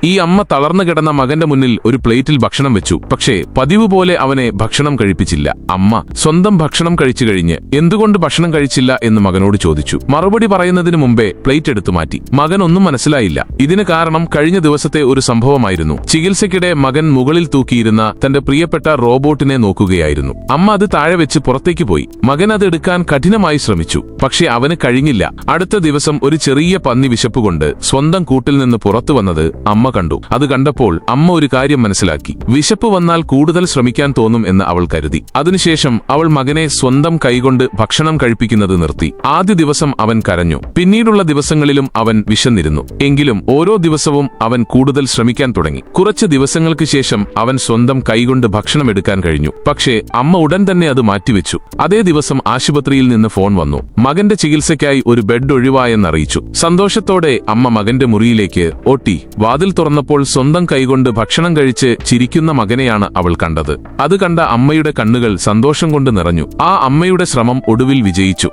ഈ അമ്മ തളർന്നു കിടന്ന മകന്റെ മുന്നിൽ ഒരു പ്ലേറ്റിൽ ഭക്ഷണം വെച്ചു. പക്ഷേ പതിവ് പോലെ അവനെ ഭക്ഷണം കഴിപ്പിച്ചില്ല. അമ്മ സ്വന്തം ഭക്ഷണം കഴിച്ചു കഴിഞ്ഞ് എന്തുകൊണ്ട് ഭക്ഷണം കഴിച്ചില്ല എന്ന് മകനോട് ചോദിച്ചു. മറുപടി പറയുന്നതിന് മുമ്പേ പ്ലേറ്റ് എടുത്തു മാറ്റി. മകൻ ഒന്നും മനസ്സിലായില്ല. ഇതിന് കാരണം കഴിഞ്ഞ ദിവസത്തെ ഒരു സംഭവമായിരുന്നു. ചികിത്സയ്ക്കിടെ മകൻ മുകളിൽ തൂക്കിയിരുന്ന തന്റെ പ്രിയപ്പെട്ട റോബോട്ടിനെ നോക്കുകയായിരുന്നു. അമ്മ അത് താഴെ വെച്ച് പുറത്തേക്ക് പോയി. മകൻ അത് എടുക്കാൻ കഠിനമായി ശ്രമിച്ചു. പക്ഷെ അവന് കഴിഞ്ഞില്ല. അടുത്ത ദിവസം ഒരു ചെറിയ പന്നി വിശപ്പുകൊണ്ട് സ്വന്തം കൂട്ടിൽ നിന്ന് പുറത്തു വന്നത് അമ്മ കണ്ടു. അത് കണ്ടപ്പോൾ അമ്മ ഒരു കാര്യം മനസ്സിലാക്കി. വിശപ്പ് വന്നാൽ കൂടുതൽ ശ്രമിക്കാൻ തോന്നും എന്ന് അവൾ കരുതി. അതിനുശേഷം അവൾ മകനെ സ്വന്തം കൈകൊണ്ട് ഭക്ഷണം കഴിപ്പിക്കുന്നത് നിർത്തി. ആദ്യ ദിവസം അവൻ കരഞ്ഞു. പിന്നീടുള്ള ദിവസങ്ങളിലും അവൻ വിശന്നിരുന്നു. എങ്കിലും ഓരോ ദിവസവും അവൻ കൂടുതൽ ശ്രമിക്കാൻ തുടങ്ങി. കുറച്ച് ദിവസങ്ങൾക്ക് ശേഷം അവൻ സ്വന്തം കൈകൊണ്ട് ഭക്ഷണം എടുക്കാൻ കഴിഞ്ഞു. പക്ഷേ അമ്മ ഉടൻ തന്നെ അത് മാറ്റിവെച്ചു. അതേ ദിവസം ആശുപത്രിയിൽ നിന്ന് ഫോൺ വന്നു. മകന്റെ ചികിത്സയ്ക്കായി ഒരു ബെഡ് ഒഴിവായെന്നറിയിച്ചു. സന്തോഷത്തോടെ അമ്മ മകന്റെ മുറിയിലേക്ക് ഓട്ടി. വാതിൽ തുറന്നപ്പോൾ സ്വന്തം കൈകൊണ്ട് ഭക്ഷണം കഴിച്ച് ചിരിക്കുന്ന മകനെയാണ് അവൾ കണ്ടത്. അത് കണ്ട അമ്മയുടെ കണ്ണുകൾ സന്തോഷം കൊണ്ട് നിറഞ്ഞു. ആ അമ്മയുടെ ശ്രമം ഒടുവിൽ വിജയിച്ചു.